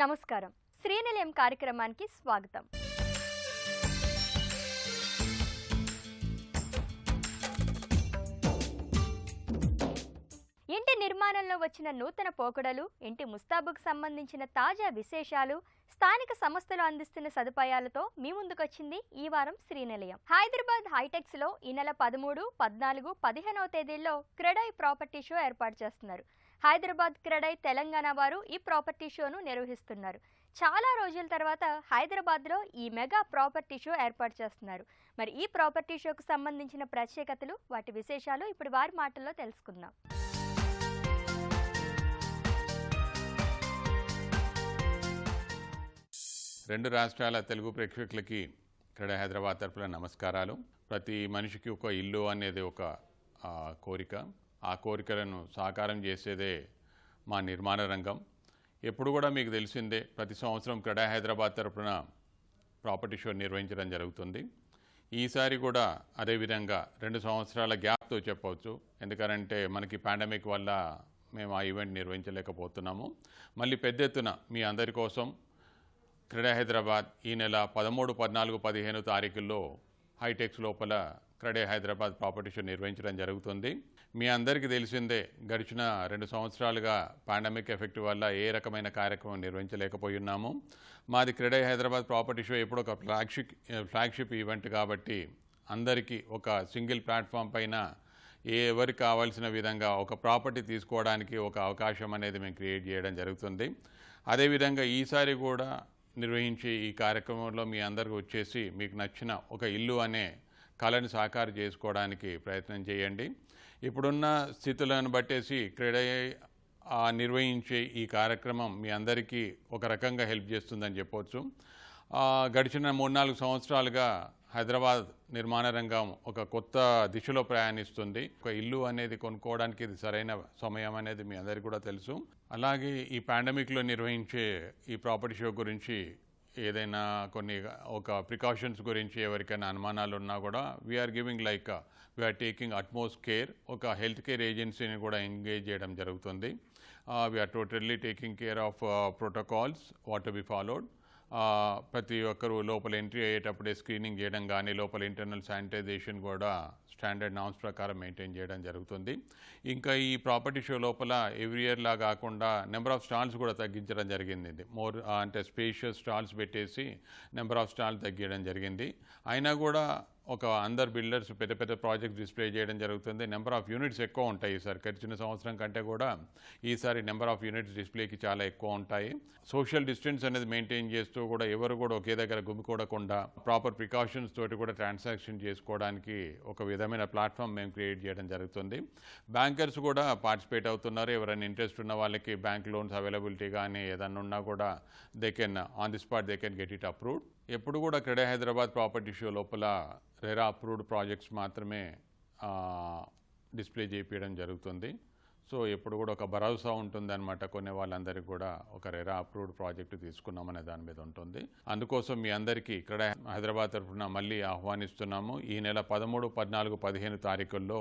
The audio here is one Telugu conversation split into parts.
నమస్కారం. శ్రీనిలయం కార్యక్రమానికి స్వాగతం. ఇంటి నిర్మాణంలో వచ్చిన నూతన పోకడలు, ఇంటి ముస్తాబుకు సంబంధించిన తాజా విశేషాలు, స్థానిక సంస్థలు అందిస్తున్న సదుపాయాలతో మీ ముందుకొచ్చింది ఈ వారం శ్రీనిలయం. హైదరాబాద్ హైటెక్స్ లో ఈ నెల 13, 14, 15వ తేదీల్లో క్రెడై ప్రాపర్టీ షో ఏర్పాటు చేస్తున్నారు. హైదరాబాద్ క్రెడై తెలంగాణ వారు ఈ ప్రాపర్టీ షోను నిర్వహిస్తున్నారు. చాలా రోజుల తర్వాత హైదరాబాద్లో ఈ మెగా ప్రాపర్టీ షో ఏర్పాటు చేస్తున్నారు. మరి ఈ ప్రాపర్టీ షోకు సంబంధించిన ప్రత్యేకతలు, వాటి విశేషాలు ఇప్పుడు వారి మాటల్లో తెలుసుకుందాం. రెండు రాష్ట్రాల తెలుగు ప్రేక్షకులకి క్రెడై హైదరాబాద్ తరపున నమస్కారాలు. ప్రతి మనిషికి ఒక ఇల్లు అనేది ఒక కోరిక. ఆ కోరికలను సాకారం చేసేదే మా నిర్మాణ రంగం. ఎప్పుడు కూడా మీకు తెలిసిందే, ప్రతి సంవత్సరం క్రెడై హైదరాబాద్ తరపున ప్రాపర్టీ షో నిర్వహించడం జరుగుతుంది. ఈసారి కూడా అదేవిధంగా 2 సంవత్సరాల గ్యాప్తో చెప్పవచ్చు. ఎందుకంటే మనకి పాండమిక్ వల్ల మేము ఆ ఈవెంట్ నిర్వహించలేకపోతున్నాము. మళ్ళీ పెద్ద ఎత్తున మీ అందరి కోసం క్రెడై హైదరాబాద్ ఈ నెల 13, 14, 15 తారీఖుల్లో హైటెక్స్ లోపల క్రెడై హైదరాబాద్ ప్రాపర్టీ షో నిర్వహించడం జరుగుతుంది. మీ అందరికీ తెలిసిందే, గడిచిన 2 సంవత్సరాలుగా పాండమిక్ ఎఫెక్ట్ వల్ల ఏ రకమైన కార్యక్రమం నిర్వహించలేకపోయి ఉన్నాము. మాది క్రెడై హైదరాబాద్ ప్రాపర్టీ షో ఎప్పుడు ఒక ఫ్లాగ్షిప్ ఈవెంట్ కాబట్టి అందరికీ ఒక సింగిల్ ప్లాట్ఫామ్ పైన ఎవరికి కావాల్సిన విధంగా ఒక ప్రాపర్టీ తీసుకోవడానికి ఒక అవకాశం అనేది మేము క్రియేట్ చేయడం జరుగుతుంది. అదేవిధంగా ఈసారి కూడా నిర్వహించే ఈ కార్యక్రమంలో మీ అందరికీ వచ్చేసి మీకు నచ్చిన ఒక ఇల్లు అనే కళను సాకారం చేసుకోవడానికి ప్రయత్నం చేయండి. ఇప్పుడున్న స్థితులను బట్టేసి క్రెడై నిర్వహించే ఈ కార్యక్రమం మీ అందరికీ ఒక రకంగా హెల్ప్ చేస్తుందని చెప్పవచ్చు. గడిచిన 3-4 సంవత్సరాలుగా హైదరాబాద్ నిర్మాణ రంగం ఒక కొత్త దిశలో ప్రయాణిస్తుంది. ఒక ఇల్లు అనేది కొనుక్కోవడానికి ఇది సరైన సమయం అనేది మీ అందరికీ కూడా తెలుసు. అలాగే ఈ పాండమిక్లో నిర్వహించే ఈ ప్రాపర్టీ షో గురించి ఏదైనా ఒక ప్రికాషన్స్ గురించి ఎవరికైనా అనుమానాలు ఉన్నా కూడా వీఆర్ టేకింగ్ అట్మోస్ట్ కేర్. ఒక హెల్త్ కేర్ ఏజెన్సీని కూడా ఎంగేజ్ చేయడం జరుగుతుంది. We are totally taking care of protocols what to be followed. ప్రతి ఒక్కరూ లోపల ఎంట్రీ అయ్యేటప్పుడే స్క్రీనింగ్ చేయడం కానీ, లోపల ఇంటర్నల్ శానిటైజేషన్ కూడా స్టాండర్డ్ నామ్స్ ప్రకారం మెయింటైన్ చేయడం జరుగుతుంది. ఇంకా ఈ ప్రాపర్టీ షో లోపల ఎవ్రీ ఇయర్లా కాకుండా నెంబర్ ఆఫ్ స్టాల్స్ కూడా తగ్గించడం జరిగింది. అంటే స్పేషియస్ స్టాల్స్ పెట్టేసి నెంబర్ ఆఫ్ స్టాల్స్ తగ్గించడం జరిగింది. అయినా కూడా అందరు బిల్డర్స్ పెద్ద పెద్ద ప్రాజెక్ట్స్ డిస్ప్లే చేయడం జరుగుతుంది. నెంబర్ ఆఫ్ యూనిట్స్ ఎక్కువ ఉంటాయి ఈసారి. గడిచిన సంవత్సరం కంటే కూడా ఈసారి నెంబర్ ఆఫ్ యూనిట్స్ డిస్ప్లేకి చాలా ఎక్కువ ఉంటాయి. సోషల్ డిస్టెన్స్ అనేది మెయింటైన్ చేస్తూ కూడా ఎవరు కూడా ఒకే దగ్గర గుమికూడకుండా ప్రాపర్ ప్రికాషన్స్ తోటి కూడా ట్రాన్సాక్షన్ చేసుకోవడానికి ఒక విధమైన ప్లాట్ఫామ్ మేము క్రియేట్ చేయడం జరుగుతుంది. బ్యాంకర్స్ కూడా పార్టిసిపేట్ అవుతున్నారు. ఎవరైనా ఇంట్రెస్ట్ ఉన్న వాళ్ళకి బ్యాంక్ లోన్స్ అవైలబిలిటీ కానీ ఏదన్నా ఉన్నా కూడా they can on the spot they can get it approved. ఎప్పుడు కూడా క్రెడై హైదరాబాద్ ప్రాపర్టీ షో లోపల రెరా అప్రూవ్డ్ ప్రాజెక్ట్స్ మాత్రమే డిస్ప్లే చేయించడం జరుగుతుంది. సో ఎప్పుడు కూడా ఒక భరోసా ఉంటుంది అనమాట. కొనే వాళ్ళందరికీ కూడా ఒక రెరా అప్రూవ్డ్ ప్రాజెక్టు తీసుకున్నామనే దాని మీద ఉంటుంది. అందుకోసం మీ అందరికీ క్రెడై హైదరాబాద్ తరఫున మళ్ళీ ఆహ్వానిస్తున్నాము. ఈ నెల 13, 14, 15 తారీఖుల్లో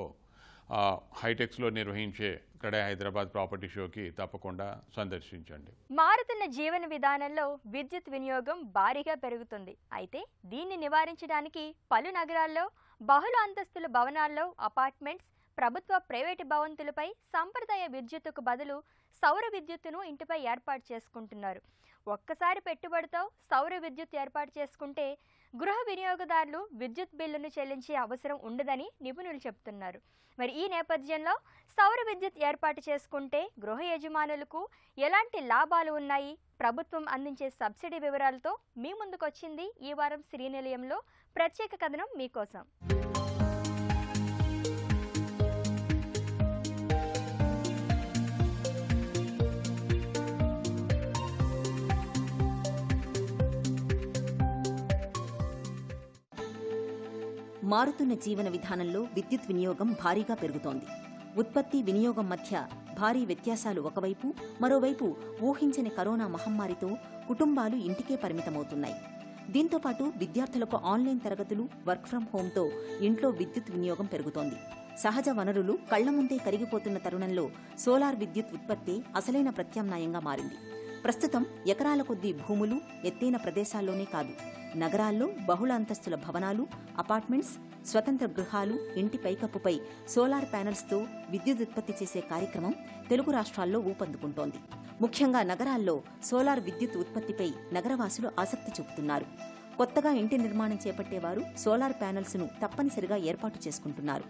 హైటెక్స్లో నిర్వహించే క్రెడై హైదరాబాద్ ప్రాపర్టీ షోకి తప్పకుండా సందర్శించండి. మారుతున్న జీవన విధానంలో విద్యుత్ వినియోగం భారీగా పెరుగుతుంది. అయితే దీన్ని నివారించడానికి పలు నగరాల్లో బహుళ అంతస్తుల భవనాల్లో అపార్ట్మెంట్స్, ప్రభుత్వ ప్రైవేటు భవంతులపై సంప్రదాయ విద్యుత్తుకు బదులు సౌర విద్యుత్తును ఇంటిపై ఏర్పాటు చేసుకుంటున్నారు. ఒక్కసారి పెట్టుబడితో సౌర విద్యుత్ ఏర్పాటు చేసుకుంటే గృహ వినియోగదారులు విద్యుత్ బిల్లును చెల్లించే అవసరం ఉండదని నిపుణులు చెబుతున్నారు. మరి ఈ నేపథ్యంలో సౌర విద్యుత్ ఏర్పాటు చేసుకుంటే గృహ యజమానులకు ఎలాంటి లాభాలు ఉన్నాయి, ప్రభుత్వం అందించే సబ్సిడీ వివరాలతో మీ ముందుకొచ్చింది ఈ వారం శ్రీనిలయంలో ప్రత్యేక కథనం మీకోసం. మారుతున్న జీవన విధానంలో విద్యుత్ వినియోగం భారీగా పెరుగుతోంది. ఉత్పత్తి, వినియోగం మధ్య భారీ వ్యత్యాసాలు ఒకవైపు, మరోవైపు ఊహించని కరోనా మహమ్మారితో కుటుంబాలు ఇంటికే పరిమితమవుతున్నాయి. దీంతోపాటు విద్యార్థులకు ఆన్లైన్ తరగతులు, వర్క్ ఫ్రం హోంతో ఇంట్లో విద్యుత్ వినియోగం పెరుగుతోంది. సహజ వనరులు కళ్ల ముందే కరిగిపోతున్న తరుణంలో సోలార్ విద్యుత్ ఉత్పత్తి అసలైన ప్రత్యామ్నాయంగా మారింది. ప్రస్తుతం ఎకరాల కొద్దీ భూములు ఎత్తైన ప్రదేశాల్లోనే కాదు, నగరాల్లో బహుళ అంతస్తుల భవనాలు, అపార్ట్మెంట్స్, స్వతంత్ర గృహాలు, ఇంటి పైకప్పుపై సోలార్ ప్యానెల్స్తో విద్యుత్ ఉత్పత్తి చేసే కార్యక్రమం తెలుగు రాష్ట్రాల్లో ఊపందుకుంటోంది. ముఖ్యంగా నగరాల్లో సోలార్ విద్యుత్ ఉత్పత్తిపై నగరవాసులు ఆసక్తి చూపుతున్నారు. కొత్తగా ఇంటి నిర్మాణం చేపట్టేవారు సోలార్ ప్యానెల్స్ను తప్పనిసరిగా ఏర్పాటు చేసుకుంటున్నారు.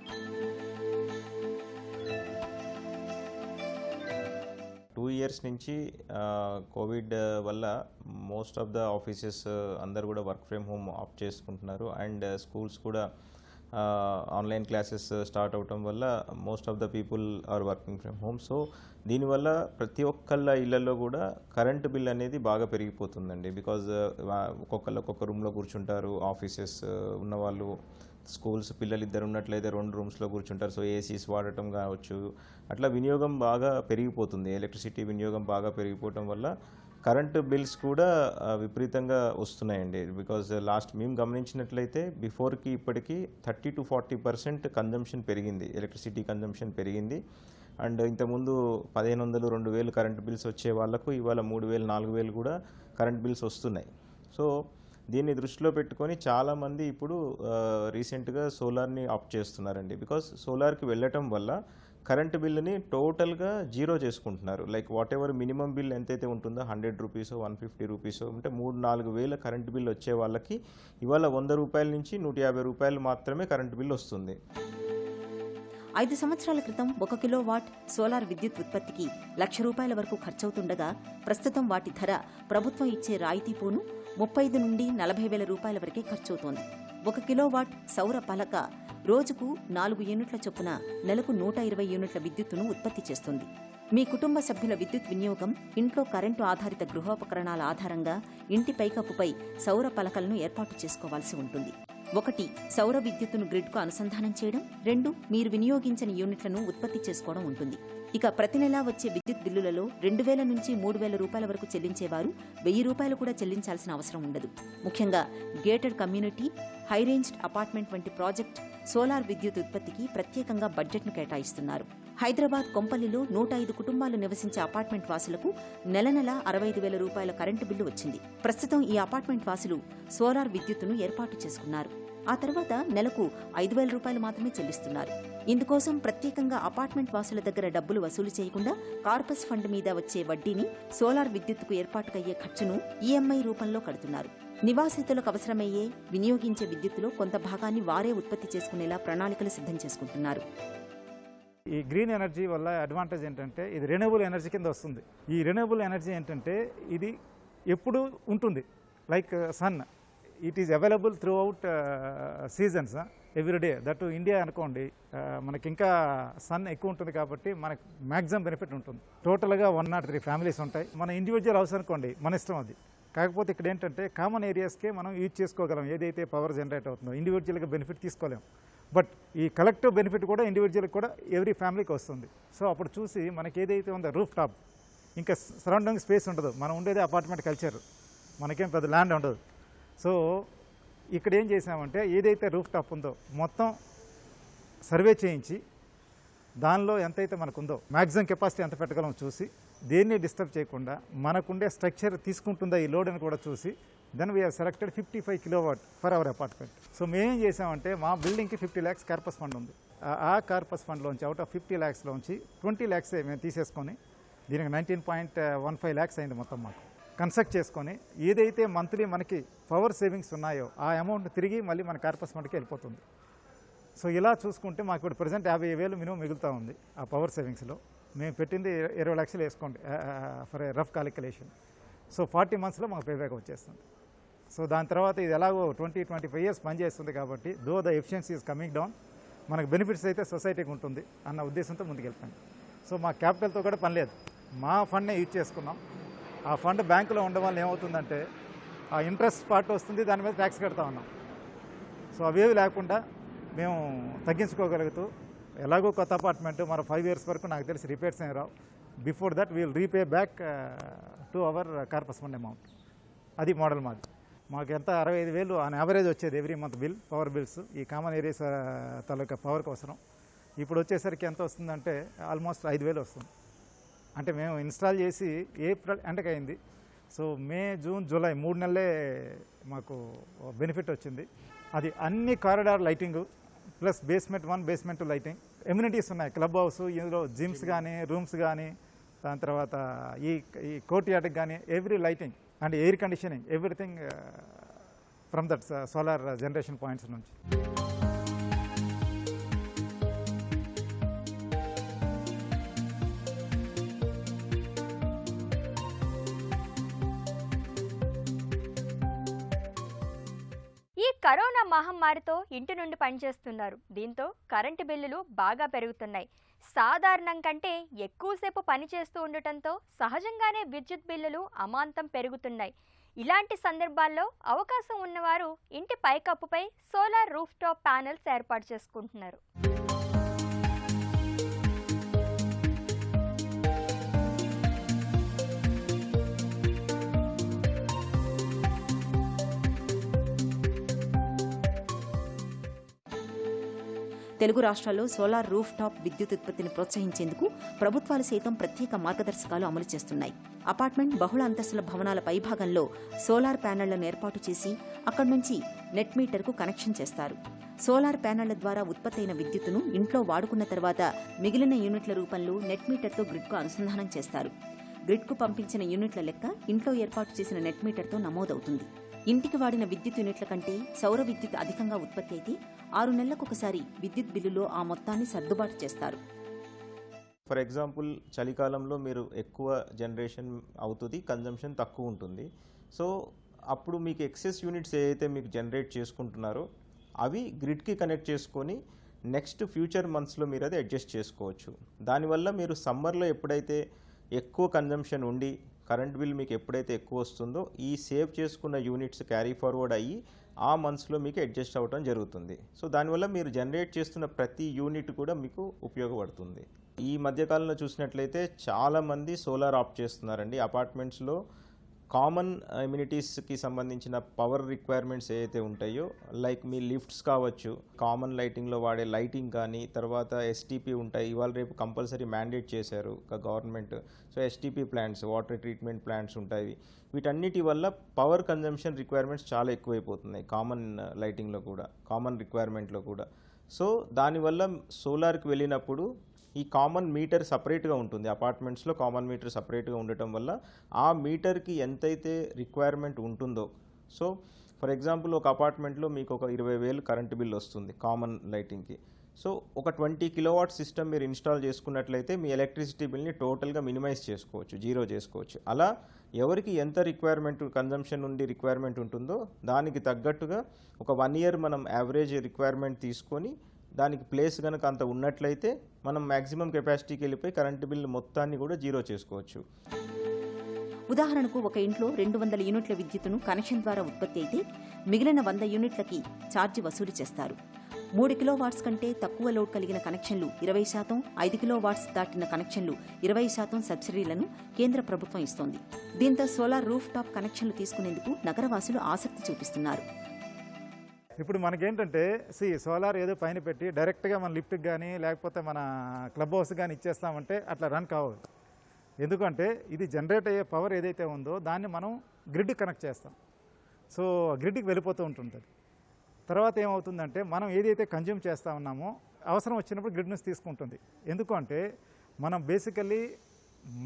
2 years నుంచి కోవిడ్ వల్ల మోస్ట్ ఆఫ్ ద ఆఫీసెస్ అందరు కూడా వర్క్ ఫ్రమ్ హోమ్ ఆప్ట్ చేసుకుంటున్నారు. అండ్ స్కూల్స్ కూడా ఆన్లైన్ క్లాసెస్ స్టార్ట్ అవటం వల్ల most of the people are working from home. So దీనివల్ల ప్రతి ఒక్కళ్ళ ఇళ్లలో కూడా కరెంటు బిల్ అనేది బాగా పెరిగిపోతుందండి. బికాజ్ ఒక్కొక్కళ్ళు ఒక్కొక్క రూమ్లో కూర్చుంటారు. ఆఫీసెస్ ఉన్నవాళ్ళు, స్కూల్స్ పిల్లలు ఇద్దరు ఉన్నట్లయితే 2 రూమ్స్లో కూర్చుంటారు. సో ఏసీస్ వాడటం కావచ్చు, అట్లా వినియోగం బాగా పెరిగిపోతుంది. ఎలక్ట్రిసిటీ వినియోగం బాగా పెరిగిపోవటం వల్ల కరెంటు బిల్స్ కూడా విపరీతంగా వస్తున్నాయండి. బికాజ్ లాస్ట్ మేము గమనించినట్లయితే బిఫోర్కి ఇప్పటికీ 30 to 40% కన్జంప్షన్ పెరిగింది, ఎలక్ట్రిసిటీ కన్జంప్షన్ పెరిగింది. అండ్ ఇంతకుముందు 1500, 2000 కరెంట్ బిల్స్ వచ్చే వాళ్ళకు ఇవాళ 3000, 4000 కూడా కరెంట్ బిల్స్ వస్తున్నాయి. సో దీన్ని దృష్టిలో పెట్టుకొని చాలామంది ఇప్పుడు రీసెంట్గా సోలార్ని ఆప్ట్ చేస్తున్నారండి. బికాస్ సోలార్కి వెళ్ళటం వల్ల కరెంటు బిల్లుని టోటల్గా జీరో చేసుకుంటున్నారు. Like what ever minimum bill ఎంతైతే ఉంటుందో 100 రూపీసో 150 రూపీసో అంటే 3-4 వేల కరెంటు బిల్లు వచ్చే వాళ్ళకి ఇవాళ 100 రూపాయల నుంచి 150 రూపాయలు మాత్రమే కరెంటు బిల్లు వస్తుంది. 5 సంవత్సరాల క్రితం 1 కిలోవాట్ సోలార్ విద్యుత్ ఉత్పత్తికి ₹1,00,000 వరకు ఖర్చవుతుండగా ప్రస్తుతం వాటి ధర ప్రభుత్వం ఇచ్చే రాయితీ పోను 35 నుండి 40,000 రూపాయల వరకే ఖర్చవుతోంది. 1 కిలోవాట్ సౌర పలక రోజుకు 4 యూనిట్ల చొప్పున నెలకు 120 యూనిట్ల విద్యుత్తును ఉత్పత్తి చేస్తుంది. మీ కుటుంబ సభ్యుల విద్యుత్ వినియోగం, ఇంట్లో కరెంటు ఆధారిత గృహోపకరణాల ఆధారంగా ఇంటి పైకప్పుపై సౌర పలకలను ఏర్పాటు చేసుకోవాల్సి ఉంటుంది. 1. సౌర విద్యుత్తును గ్రిడ్కు అనుసంధానం చేయడం. 2. మీరు వినియోగించని యూనిట్లను ఉత్పత్తి చేసుకోవడం ఉంటుంది. ఇక ప్రతి నెలా వచ్చే విద్యుత్ బిల్లులలో 2,000 నుంచి 3,000 రూపాయల వరకు చెల్లించేవారు 1,000 రూపాయలు కూడా చెల్లించాల్సిన అవసరం ఉండదు. ముఖ్యంగా గేటెడ్ కమ్యూనిటీ, హైరేంజ్డ్ అపార్ట్మెంట్ వంటి ప్రాజెక్ట్ సోలార్ విద్యుత్ ఉత్పత్తికి ప్రత్యేకంగా బడ్జెట్ను కేటాయిస్తున్నారు. హైదరాబాద్ కొంపల్లిలో 105 కుటుంబాలు నివసించే అపార్ట్మెంట్ వాసులకు నెల 65,000 రూపాయల కరెంటు బిల్లు వచ్చింది. ప్రస్తుతం ఈ అపార్ట్మెంట్ వాసులు సోలార్ విద్యుత్తును ఏర్పాటు చేసుకున్నారు. ఆ తర్వాత నెలకు 5,000 రూపాయలు మాత్రమే చెల్లిస్తున్నారు. ఇందుకోసం ప్రత్యేకంగా అపార్ట్మెంట్ వాసుల దగ్గర డబ్బులు వసూలు చేయకుండా కార్పస్ ఫండ్ మీద వచ్చే వడ్డీని సోలార్ విద్యుత్తుకు ఏర్పాటుకయ్యే ఖర్చును ఈఎంఐ రూపంలో కడుతున్నారు. నివాసితులకు అవసరమయ్యే వినియోగించే విద్యుత్తులో కొంత భాగాన్ని వారే ఉత్పత్తి చేసుకునేలా ప్రణాళికలు సిద్ధం చేసుకుంటున్నారు. ఈ గ్రీన్ ఎనర్జీ వల్ల అడ్వాంటేజ్ ఏంటంటే ఇది రెన్యూవబుల్ ఎనర్జీ కింద వస్తుంది. ఈ రెన్యూవబుల్ ఎనర్జీ ఏంటంటే ఇది ఎప్పుడు ఉంటుంది. Like sun, it is available throughout seasons, everyday. That India అనుకోండి, మనకి ఇంకా సన్ ఎక్కువ ఉంటుంది కాబట్టి మనకు మ్యాక్సిమం బెనిఫిట్ ఉంటుంది. టోటల్గా 103 ఫ్యామిలీస్ ఉంటాయి. మన ఇండివిజువల్ హౌస్ అనుకోండి, మన ఇష్టం అది. కాకపోతే ఇక్కడ ఏంటంటే కామన్ ఏరియాస్కే మనం యూజ్ చేసుకోగలం. ఏదైతే పవర్ జనరేట్ అవుతుందో ఇండివిజువల్గా బెనిఫిట్ తీసుకోలేం. బట్ ఈ కలెక్టివ్ బెనిఫిట్ కూడా ఇండివిజువల్కి కూడా ఎవ్రీ ఫ్యామిలీకి వస్తుంది. సో అప్పుడు చూసి మనకి ఏదైతే ఉందో రూఫ్ టాప్, ఇంకా సరౌండింగ్ స్పేస్ ఉండదు. మనం ఉండేది అపార్ట్మెంట్ కల్చర్, మనకేం పెద్ద ల్యాండ్ ఉండదు. సో ఇక్కడ ఏం చేసామంటే ఏదైతే రూఫ్ టాప్ ఉందో మొత్తం సర్వే చేయించి దానిలో ఎంతైతే మనకు ఉందో మ్యాక్సిమం కెపాసిటీ ఎంత పెట్టగలం చూసి, దేన్ని డిస్టర్బ్ చేయకుండా మనకుండే స్ట్రక్చర్ తీసుకుంటుందా ఈ లోడ్ అని కూడా చూసి, then we have selected 55 kilowatt for our apartment. So మేమేం చేసామంటే మా బిల్డింగ్కి 50 lakhs కార్పస్ ఫండ్ ఉంది. ఆ కార్పస్ ఫండ్లోంచి అవుట్ ఆఫ్ 50 lakhsలోంచి 20 lakhs మేము తీసేసుకొని దీనికి 19.15 lakhs అయింది మొత్తం మాకు కన్స్ట్రక్ట్ చేసుకొని, ఏదైతే మంత్లీ మనకి పవర్ సేవింగ్స్ ఉన్నాయో ఆ అమౌంట్ తిరిగి మళ్ళీ మన కార్పస్ ఫండ్కి వెళ్ళిపోతుంది. సో ఇలా చూసుకుంటే మాకు ఇప్పుడు ప్రజెంట్ 50,000 మినిమం మిగులుతూ ఉంది. ఆ పవర్ సేవింగ్స్లో మేము పెట్టింది 20 lakhs వేసుకోండి for a rough calculation. So 40 monthsలో మాకు పేబ్యాక్ వచ్చేస్తుంది. సో దాని తర్వాత ఇది ఎలాగో 20-25 years పనిచేస్తుంది కాబట్టి though the efficiency is coming down, మనకు బెనిఫిట్స్ అయితే సొసైటీకి ఉంటుంది అన్న ఉద్దేశంతో ముందుకెళ్తాను. సో మా క్యాపిటల్తో కూడా పని లేదు, మా ఫండ్నే యూజ్ చేసుకున్నాం. ఆ ఫండ్ బ్యాంకులో ఉండడం వల్ల ఏమవుతుందంటే ఆ ఇంట్రెస్ట్ పార్ట్ వస్తుంది, దాని మీద ట్యాక్స్ కడతా ఉన్నాం. సో అవేవి లేకుండా మేము తగ్గించుకోగలుగుతూ, ఎలాగో కొత్త అపార్ట్మెంట్ మన 5 years వరకు నాకు తెలిసి రిపేర్స్ ఏం రావు. Before that we'll repay back to our corpus fund amount. అది మోడల్ మాది. మాకు ఎంత 65,000 ఆన్ యావరేజ్ వచ్చేది every month bill, power bills ఈ కామన్ ఏరియాస్ తాలూకా పవర్కి అవసరం. ఇప్పుడు వచ్చేసరికి ఎంత వస్తుందంటే ఆల్మోస్ట్ 5,000 వస్తుంది. అంటే మేము ఇన్స్టాల్ చేసి ఏప్రిల్ ఎండకి అయింది. సో మే, జూన్, జూలై 3 నెలలే మాకు బెనిఫిట్ వచ్చింది. అది అన్ని corridor lighting plus basement 1, basement 2 lighting. Amenities ఉన్నాయి, క్లబ్ హౌస్, ఇందులో జిమ్స్ కానీ, రూమ్స్ కానీ, దాని తర్వాత ఈ కోర్ట్ యార్డ్కి కానీ every lighting and air conditioning everything from that solar generation points నుంచి. ఈ కరోనా మహమ్మారితో ఇంటి నుండి పనిచేస్తున్నారు. దీంతో కరెంటు బిల్లులు బాగా పెరుగుతున్నాయి. సాధారణం కంటే ఎక్కువసేపు పనిచేస్తూ ఉండటంతో సహజంగానే విద్యుత్ బిల్లులు అమాంతం పెరుగుతున్నాయి. ఇలాంటి సందర్భాల్లో అవకాశం ఉన్నవారు ఇంటి పైకప్పుపై సోలార్ రూఫ్ టాప్ ప్యానెల్స్ ఏర్పాటు చేసుకుంటున్నారు. తెలుగు రాష్ట్రాల్లో సోలార్ రూఫ్ టాప్ విద్యుత్ ఉత్పత్తిని ప్రోత్సహించేందుకు ప్రభుత్వాలు సైతం ప్రత్యేక మార్గదర్శకాలు అమలు చేస్తున్నాయి. అపార్ట్మెంట్, బహుళ అంతస్తుల భవనాల పైభాగంలో సోలార్ ప్యానెళ్లను ఏర్పాటు చేసి అక్కడి నుంచి నెట్ మీటర్కు కనెక్షన్ చేస్తారు. సోలార్ ప్యానెళ్ల ద్వారా ఉత్పత్తి అయిన విద్యుత్తును ఇంట్లో వాడుకున్న తర్వాత మిగిలిన యూనిట్ల రూపంలో నెట్ మీటర్తో గ్రిడ్కు అనుసంధానం చేస్తారు. గ్రిడ్కు పంపించిన యూనిట్ల లెక్క ఇంట్లో ఏర్పాటు చేసిన నెట్ మీటర్తో నమోదవుతుంది. ఇంటికి వాడిన విద్యుత్ యూనిట్ల కంటే సౌర విద్యుత్ అధికంగా ఉత్పత్తి అయితే 6 నెలలకొకసారి విద్యుత్ బిల్లులో ఆ మొత్తాన్ని సర్దుబాటు చేస్తారు. ఫర్ ఎగ్జాంపుల్, చలికాలంలో మీరు ఎక్కువ జనరేషన్ అవుతుంది, కన్జంప్షన్ తక్కువ ఉంటుంది. సో అప్పుడు మీకు ఎక్సెస్ యూనిట్స్ ఏవైతే మీకు జనరేట్ చేసుకుంటున్నారో అవి గ్రిడ్కి కనెక్ట్ చేసుకొని నెక్స్ట్ ఫ్యూచర్ మంత్స్లో మీరు అది అడ్జస్ట్ చేసుకోవచ్చు. దానివల్ల మీరు సమ్మర్లో ఎప్పుడైతే ఎక్కువ కన్జంప్షన్ ఉండి కరెంట్ బిల్ మీకు ఎప్పుడైతే ఎక్కువ వస్తుందో ఈ సేవ్ చేసుకున్న యూనిట్స్ క్యారీ ఫార్వర్డ్ అయ్యి ఆ మంత్స్లో మీకు అడ్జస్ట్ అవ్వడం జరుగుతుంది. సో దానివల్ల మీరు జనరేట్ చేస్తున్న ప్రతి యూనిట్ కూడా మీకు ఉపయోగపడుతుంది. ఈ మధ్యకాలంలో చూసినట్లయితే చాలామంది సోలార్ ఆప్ చేస్తున్నారండి. అపార్ట్మెంట్స్లో కామన్ ఎమ్యూనిటీస్కి సంబంధించిన పవర్ రిక్వైర్మెంట్స్ ఏవైతే ఉంటాయో, లైక్ మీ లిఫ్ట్స్ కావచ్చు, కామన్ లైటింగ్లో వాడే లైటింగ్ కానీ, తర్వాత ఎస్టీపీ ఉంటాయి. ఇవాళ రేపు కంపల్సరీ మ్యాండేట్ చేశారు government. So STP plants, water treatment plants ఉంటాయి. వీటన్నిటి వల్ల పవర్ కన్జంప్షన్ రిక్వైర్మెంట్స్ చాలా ఎక్కువైపోతున్నాయి కామన్ లైటింగ్లో కూడా, కామన్ రిక్వైర్మెంట్లో కూడా. సో దానివల్ల సోలార్కి వెళ్ళినప్పుడు ఈ కామన్ మీటర్ సపరేట్గా ఉంటుంది. అపార్ట్మెంట్స్లో కామన్ మీటర్ సపరేట్గా ఉండటం వల్ల ఆ మీటర్కి ఎంతైతే రిక్వైర్మెంట్ ఉంటుందో, సో ఫర్ ఎగ్జాంపుల్ ఒక అపార్ట్మెంట్లో మీకు ఒక 20,000 కరెంటు బిల్ వస్తుంది కామన్ లైటింగ్కి. సో ఒక 20 కిలోవాట్ సిస్టమ్ మీరు ఇన్స్టాల్ చేసుకున్నట్లయితే మీ ఎలక్ట్రిసిటీ బిల్ని టోటల్గా మినిమైజ్ చేసుకోవచ్చు, జీరో చేసుకోవచ్చు. అలా ఎవరికి ఎంత రిక్వైర్మెంట్, కన్జంప్షన్ నుండి రిక్వైర్మెంట్ ఉంటుందో దానికి తగ్గట్టుగా ఒక 1 ఇయర్ మనం యావరేజ్ రిక్వైర్మెంట్ తీసుకొని దానికి ప్లేస్ కనుక అంత ఉన్నట్లయితే మనం మ్యాక్సిమం కెపాసిటీకి వెళ్ళిపోయి కరెంటు బిల్ మొత్తాన్ని కూడా జీరో చేసుకోవచ్చు. ఉదాహరణకు ఒక ఇంట్లో 200 యూనిట్ల విద్యుత్తును కనెక్షన్ ద్వారా ఉత్పత్తి అయితే మిగిలిన 100 యూనిట్లకి ఛార్జీ వసూలు చేస్తారు. 3 కిలోవాట్స్ కంటే తక్కువ లోడ్ కలిగిన కనెక్షన్లు 20%, 5 కిలోవాట్స్ దాటిన కనెక్షన్లు 20% సబ్సిడీలను కేంద్ర ప్రభుత్వం ఇస్తోంది. దీంతో సోలార్ రూఫ్ టాప్ కనెక్షన్లు తీసుకునేందుకు నగరవాసులు ఆసక్తి చూపిస్తున్నారు. ఇప్పుడు మనకేంటంటే సోలార్ ఏదో పైన పెట్టి డైరెక్ట్గా మన లిఫ్ట్కి కానీ లేకపోతే మన క్లబ్ హౌస్ కానీ ఇచ్చేస్తామంటే అట్లా రన్ కావాలి. ఎందుకంటే ఇది జనరేట్ అయ్యే పవర్ ఏదైతే ఉందో దాన్ని మనం గ్రిడ్కి కనెక్ట్ చేస్తాం. సో గ్రిడ్కి వెళ్ళిపోతూ ఉంటుంది. తర్వాత ఏమవుతుందంటే మనం ఏదైతే కన్జ్యూమ్ చేస్తూ ఉన్నామో అవసరం వచ్చినప్పుడు గ్రిడ్ నుంచి తీసుకుంటుంది. ఎందుకంటే మనం బేసికల్లీ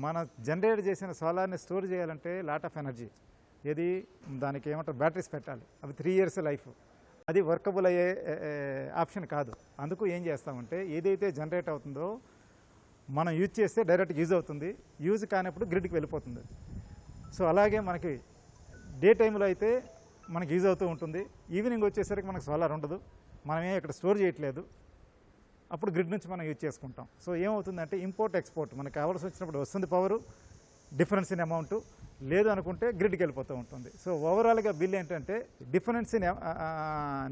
మన జనరేట్ చేసిన సోలార్ని స్టోర్ చేయాలంటే లాట్ ఆఫ్ ఎనర్జీ, ఏది దానికి ఏమంటారు బ్యాటరీస్ పెట్టాలి. అవి 3 ఇయర్స్ లైఫ్, అది వర్కబుల్ అయ్యే ఆప్షన్ కాదు. అందుకు ఏం చేస్తామంటే ఏదైతే జనరేట్ అవుతుందో మనం యూజ్ చేస్తే డైరెక్ట్ యూజ్ అవుతుంది, యూజ్ కానప్పుడు గ్రిడ్కి వెళ్ళిపోతుంది. సో అలాగే మనకి డే టైంలో అయితే మనకి యూజ్ అవుతూ ఉంటుంది, ఈవినింగ్ వచ్చేసరికి మనకు సోలార్ ఉండదు, మనమే ఇక్కడ స్టోర్ చేయట్లేదు, అప్పుడు గ్రిడ్ నుంచి మనం యూజ్ చేసుకుంటాం. సో ఏమవుతుందంటే ఇంపోర్ట్ ఎక్స్పోర్ట్ మనకు కావాల్సి వచ్చినప్పుడు వస్తుంది పవరు, డిఫరెన్స్ ఇన్ అమౌంట్, లేదు అనుకుంటే గ్రిడ్కి వెళ్ళిపోతూ ఉంటుంది. సో ఓవరాల్గా బిల్ ఏంటంటే difference in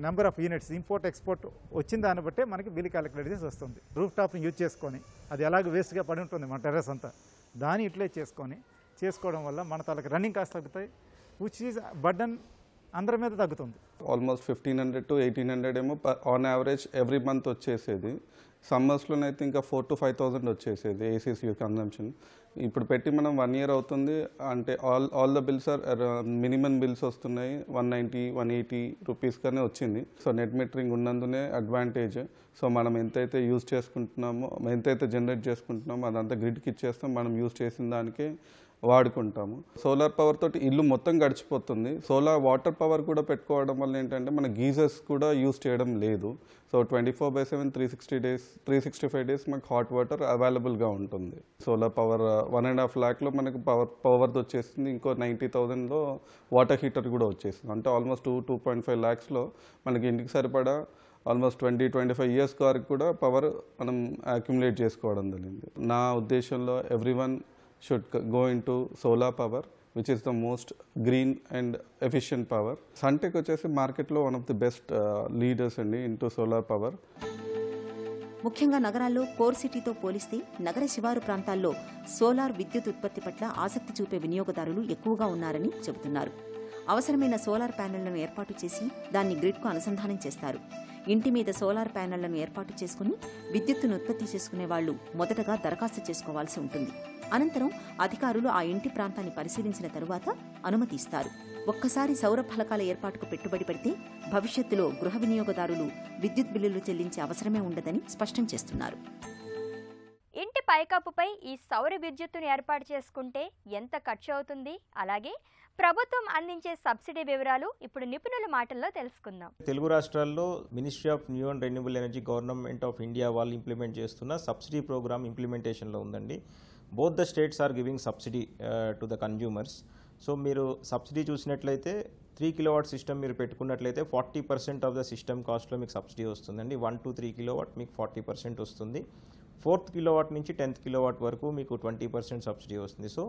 number of units, import export వచ్చిన దాన్ని బట్టే మనకి బిల్ క్యాలిక్యులేట్ చేసి వస్తుంది. రూఫ్ టాప్ని యూజ్ చేసుకొని అది ఎలాగ వేస్ట్గా పడి ఉంటుంది మన టెర్రస్ అంతా, దాన్ని యూటిలైజ్ చేసుకోవడం వల్ల మన తాలూకు రన్నింగ్ కాస్ట్ తగ్గుతాయి, విచ్ ఈజ్ బర్డన్ అందరి మీద తగ్గుతుంది. ఆల్మోస్ట్ 1500 to 1800 ఏమో ఆన్ యావరేజ్ ఎవ్రీ మంత్ వచ్చేసేది. సమ్మర్స్లోనైతే ఇంకా 4,000 to 5,000 వచ్చేసేది ఏసీసీ కన్జంప్షన్. ఇప్పుడు పెట్టి మనం 1 year అవుతుంది అంటే all the bills are minimum bills వస్తున్నాయి 190, 180 రూపీస్గానే వచ్చింది. సో నెట్ మీటరింగ్ ఉన్నందునే అడ్వాంటేజ్. సో మనం ఎంతైతే యూజ్ చేసుకుంటున్నామో, ఎంతైతే జనరేట్ చేసుకుంటున్నామో అదంతా గ్రిడ్కి ఇచ్చేస్తాం, మనం యూజ్ చేసిన దానికే వాడుకుంటాము. సోలార్ పవర్ తోటి ఇల్లు మొత్తం గడిచిపోతుంది. సోలార్ వాటర్ పవర్ కూడా పెట్టుకోవడం వల్ల ఏంటంటే మన గీజర్స్ కూడా యూజ్ చేయడం లేదు. సో 24/7 365 days మనకు హాట్ వాటర్ అవైలబుల్గా ఉంటుంది. సోలార్ పవర్ 1.5 lakhలో మనకు పవర్ది వచ్చేసింది. ఇంకో 90,000లో వాటర్ హీటర్ కూడా వచ్చేసింది. అంటే ఆల్మోస్ట్ 2.5 lakhsలో మనకి ఇంటికి సరిపడా ఆల్మోస్ట్ 20-25 years వరకు కూడా పవర్ మనం అక్యుములేట్ చేసుకోవడం జరిగింది. నా ఉద్దేశంలో everyone should go into solar power, which is the most green and efficient power. Suntech వచ్చేసి మార్కెట్లో one of the best leaders అండి into solar power. ముఖ్యంగా నగరాల్లో కోర్ సిటీతో పోలిస్తే నగర శివారు ప్రాంతాల్లో సోలార్ విద్యుత్ ఉత్పత్తి పట్ల ఆసక్తి చూపే వినియోగదారులు ఎక్కువగా ఉన్నారని చెబుతున్నారు. అవసరమైన సోలార్ ప్యానెళ్లను ఏర్పాటు చేసి దాన్ని గ్రిడ్కు అనుసంధానం చేస్తారు. ఇంటి మీద సోలార్ ప్యానెళ్లను ఏర్పాటు చేసుకుని విద్యుత్తును ఉత్పత్తి చేసుకునే వాళ్లు మొదటగా దరఖాస్తు చేసుకోవాల్సి ఉంటుంది. అనంతరం అధికారులు ఆ ఇంటి ప్రాంతాన్ని పరిశీలించిన తరువాత అనుమతి ఇస్తారు. ఒక్కసారి సౌర ఫలకాల ఏర్పాటుకు పెట్టుబడి పెడితే భవిష్యత్తులో గృహ వినియోగదారులు విద్యుత్ బిల్లులు చెల్లించే అవసరమే ఉండదని స్పష్టం చేస్తున్నారు. ఇంటి పైకప్పుపై ఈ సౌర విద్యుత్తును ఏర్పాటు చేసుకుంటే ఎంత ఖర్చు అవుతుంది, అలాగే ప్రభుత్వం అందించే సబ్సిడీ వివరాలు ఇప్పుడు నిపుణుల మాటల్లో తెలుసుకుందాం. తెలుగు రాష్ట్రాల్లో ministry of new and renewable energy government of India వాళ్ళు ఇంప్లిమెంట్ చేస్తున్న సబ్సిడీ ప్రోగ్రామ్ ఇంప్లిమెంటేషన్లో ఉందండి. Both the states are giving subsidy to the consumers. So మీరు సబ్సిడీ చూసినట్లయితే 3 kilowatt సిస్టమ్ మీరు పెట్టుకున్నట్లయితే 40% ఆఫ్ ద సిస్టమ్ కాస్ట్లో మీకు సబ్సిడీ వస్తుందండి. 1 to 3 kilowatt మీకు 40% వస్తుంది. 4th kilowatt నుంచి 10th kilowatt వరకు మీకు 20% సబ్సిడీ వస్తుంది. సో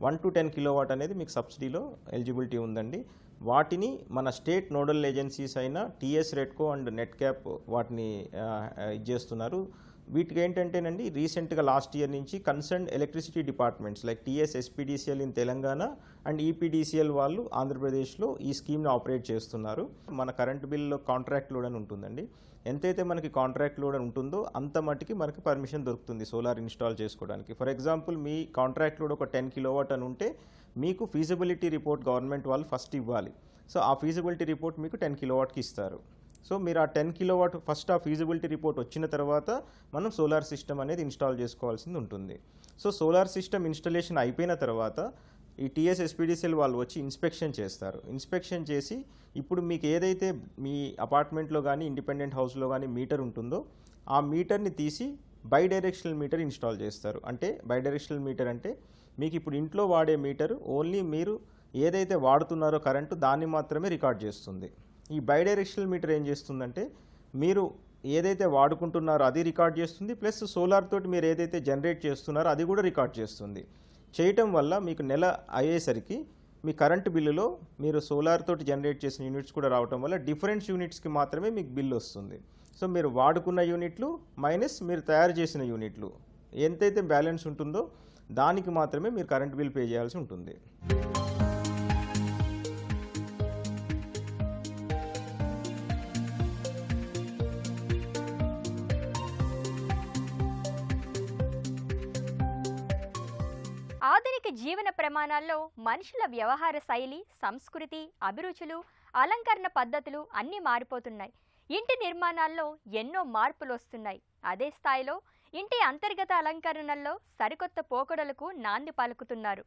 1 to 10 kilowatt అనేది మీకు సబ్సిడీలో ఎలిజిబిలిటీ ఉందండి. వాటిని మన స్టేట్ నోడల్ ఏజెన్సీస్ అయిన TS REDCO and net cap వాటిని ఇచ్చేస్తున్నారు. వీటికి ఏంటంటేనండి రీసెంట్గా లాస్ట్ ఇయర్ నుంచి concern electricity departments like TS SPDCL in Telangana and EPDCL వాళ్ళు ఆంధ్రప్రదేశ్లో ఈ స్కీమ్ని ఆపరేట్ చేస్తున్నారు. మన కరెంట్ బిల్లో కాంట్రాక్ట్ లోడ్ అని ఉంటుందండి. ఎంతైతే మనకి కాంట్రాక్ట్ లోడ్ అని ఉంటుందో అంత మటుకి మనకి పర్మిషన్ దొరుకుతుంది సోలార్ ఇన్స్టాల్ చేసుకోవడానికి. For example me contract load ఒక 10 kilowatt అని ఉంటే మీకు ఫీజిబిలిటీ రిపోర్ట్ గవర్నమెంట్ వాళ్ళు ఫస్ట్ ఇవ్వాలి. సో ఆ ఫీజిబిలిటీ రిపోర్ట్ మీకు 10 kilowattకి ఇస్తారు. సో మీరు ఆ 10 kilowatt ఫస్ట్ ఆ ఫీజిబిలిటీ రిపోర్ట్ వచ్చిన తర్వాత మనం సోలార్ సిస్టమ్ అనేది ఇన్స్టాల్ చేసుకోవాల్సింది ఉంటుంది. సో సోలార్ సిస్టమ్ ఇన్స్టాలేషన్ అయిపోయిన తర్వాత ఈ టీఎస్ ఎస్పీడీసీఎల్ వాళ్ళు వచ్చి ఇన్స్పెక్షన్ చేస్తారు. ఇన్స్పెక్షన్ చేసి ఇప్పుడు మీకు ఏదైతే మీ అపార్ట్మెంట్లో కానీ ఇండిపెండెంట్ హౌస్లో కానీ మీటర్ ఉంటుందో ఆ మీటర్ని తీసి బై డైరెక్షనల్ మీటర్ ఇన్స్టాల్ చేస్తారు. అంటే బై డైరెక్షనల్ మీటర్ అంటే మీకు ఇప్పుడు ఇంట్లో వాడే మీటర్ ఓన్లీ మీరు ఏదైతే వాడుతున్నారో కరెంటు దాన్ని మాత్రమే రికార్డ్ చేస్తుంది. ఈ బై డైరెక్షనల్ మీటర్ ఏం చేస్తుందంటే మీరు ఏదైతే వాడుకుంటున్నారో అది రికార్డ్ చేస్తుంది, ప్లస్ సోలార్ తోటి మీరు ఏదైతే జనరేట్ చేస్తున్నారో అది కూడా రికార్డ్ చేస్తుంది. చేయటం వల్ల మీకు నెల అయ్యేసరికి మీ కరెంటు బిల్లులో మీరు సోలార్ తోటి జనరేట్ చేసిన యూనిట్స్ కూడా రావటం వల్ల డిఫరెంట్ యూనిట్స్కి మాత్రమే మీకు బిల్లు వస్తుంది. సో మీరు వాడుకున్న యూనిట్లు మైనస్ మీరు తయారు చేసిన యూనిట్లు ఎంతైతే బ్యాలెన్స్ ఉంటుందో దానికి మాత్రమే మీరు కరెంట్ బిల్ పే చేయాల్సి ఉంటుంది. ఆధునిక జీవన ప్రమాణాల్లో మనుషుల వ్యవహార శైలి, సంస్కృతి, అభిరుచులు, అలంకరణ పద్ధతులు అన్నీ మారిపోతున్నాయి. ఇంటి నిర్మాణాల్లో ఎన్నో మార్పులు వస్తున్నాయి. అదే స్థాయిలో ఇంటి అంతర్గత అలంకరణల్లో సరికొత్త పోకడలకు నాంది పలుకుతున్నారు.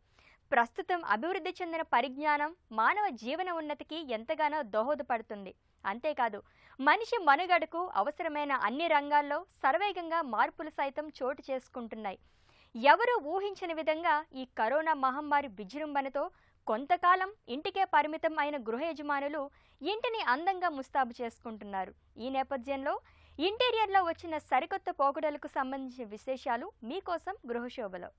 ప్రస్తుతం అభివృద్ధి చెందిన పరిజ్ఞానం మానవ జీవన ఉన్నతికి ఎంతగానో దోహదపడుతుంది. అంతేకాదు మనిషి మనుగడకు అవసరమైన అన్ని రంగాల్లో శరవేగంగా మార్పులు సైతం చోటు చేసుకుంటున్నాయి. ఎవరూ ఊహించని విధంగా ఈ కరోనా మహమ్మారి విజృంభణతో కొంతకాలం ఇంటికే పరిమితం అయిన గృహ యజమానులు ఇంటిని అందంగా ముస్తాబు చేసుకుంటున్నారు. ఈ నేపథ్యంలో ఇంటీరియర్లో వచ్చిన సరికొత్త పోకడలకు సంబంధించిన విశేషాలు మీకోసం గృహశోభలో.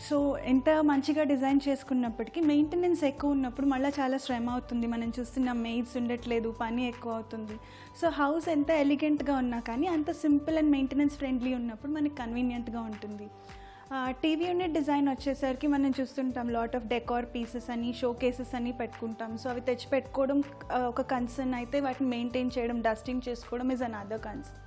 సో ఎంత మంచిగా డిజైన్ చేసుకున్నప్పటికీ మెయింటెనెన్స్ ఎక్కువ ఉన్నప్పుడు మళ్ళీ చాలా శ్రమ అవుతుంది. మనం చూస్తున్న మెయిడ్స్ ఉండట్లేదు, పని ఎక్కువ అవుతుంది. సో హౌస్ ఎంత ఎలిగెంట్గా ఉన్నా కానీ అంత సింపుల్ అండ్ మెయింటెనెన్స్ ఫ్రెండ్లీ ఉన్నప్పుడు మనకి కన్వీనియంట్గా ఉంటుంది. టీవీ యూనిట్ డిజైన్ వచ్చేసరికి మనం చూస్తుంటాం లాట్ ఆఫ్ డెకార్ పీసెస్ అని, షో కేసెస్ అని పెట్టుకుంటాం. సో అవి తెచ్చి పెట్టుకోవడం ఒక కన్సర్న్ అయితే, వాటిని మెయింటైన్ చేయడం, డస్టింగ్ చేసుకోవడం ఈజ్ అనదర్ కన్సర్న్.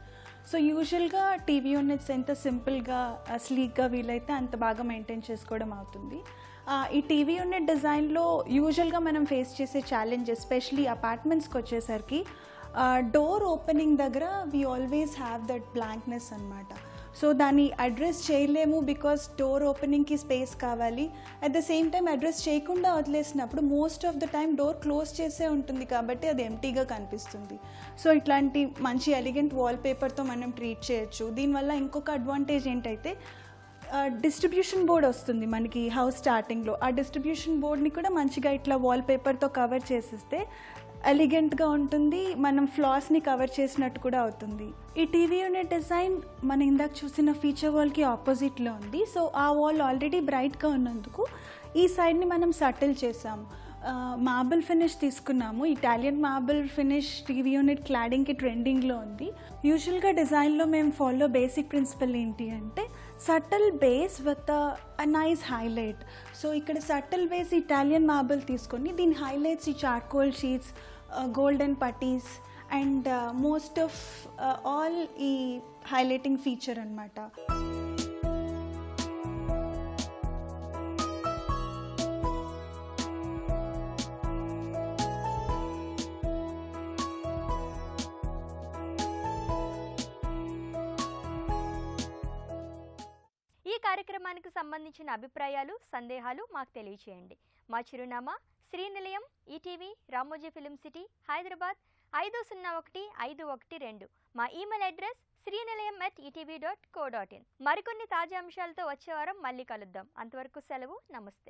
సో యూజువల్గా టీవీ యూనిట్స్ ఎంత సింపుల్గా స్లీక్గా వీలైతే అంత బాగా మెయింటైన్ చేసుకోవడం అవుతుంది. ఈ టీవీ యూనిట్ డిజైన్లో యూజువల్గా మనం ఫేస్ చేసే ఛాలెంజ్ ఎస్పెషలీ అపార్ట్మెంట్స్కి వచ్చేసరికి డోర్ ఓపెనింగ్ దగ్గర we always have that blankness అనమాట. సో దాన్ని అడ్రస్ చేయలేము బికాస్ డోర్ ఓపెనింగ్కి స్పేస్ కావాలి. At the same time address చేయకుండా వదిలేసినప్పుడు most of the time door close చేసే ఉంటుంది కాబట్టి అది ఎంటీగా కనిపిస్తుంది. సో ఇట్లాంటి మంచి ఎలిగెంట్ వాల్ పేపర్తో మనం ట్రీట్ చేయొచ్చు. దీనివల్ల ఇంకొక అడ్వాంటేజ్ ఏంటైతే డిస్ట్రిబ్యూషన్ బోర్డ్ వస్తుంది మనకి హౌస్ స్టార్టింగ్లో. ఆ డిస్ట్రిబ్యూషన్ బోర్డ్ని కూడా మంచిగా ఇట్లా వాల్ పేపర్తో కవర్ చేసిస్తే ఎలిగెంట్గా ఉంటుంది, మనం ఫ్లాస్ని కవర్ చేసినట్టు కూడా అవుతుంది. ఈ టీవీ యూనిట్ డిజైన్ మనం ఇందాక చూసిన ఫీచర్ వాల్కి ఆపోజిట్లో ఉంది. సో ఆ వాల్ ఆల్రెడీ బ్రైట్గా ఉన్నందుకు ఈ సైడ్ని మనం సటిల్ చేసాము. మార్బుల్ ఫినిష్ తీసుకున్నాము. Italian marble finish TV unit క్లాడింగ్కి ట్రెండింగ్లో ఉంది. యూజువల్గా డిజైన్లో మేము ఫాలో బేసిక్ ప్రిన్సిపల్ ఏంటి అంటే subtle base with a nice highlight. So ఇక్కడ సటిల్ బేస్ ఇటాలియన్ మార్బుల్ తీసుకొని దీని హైలైట్స్ ఈ చార్కోల్ షీట్స్, గోల్డెన్ పట్టీస్ అండ్ మోస్ట్ ఆఫ్ ఆల్ ఈ హైలైటింగ్ ఫీచర్ అన్నమాట. ఈ కార్యక్రమానికి సంబంధించిన అభిప్రాయాలు, సందేహాలు మాకు తెలియచేయండి. మా చిరునామా Srinilayam, ETV, Ramoji film city, Hyderabad 501512. మా ఈమెయిల్ అడ్రస్ srinilayam@etv.co.in. మరికొన్ని తాజా అంశాలతో వచ్చే వారం మళ్ళీ కలుద్దాం. అంతవరకు సెలవు, నమస్తే.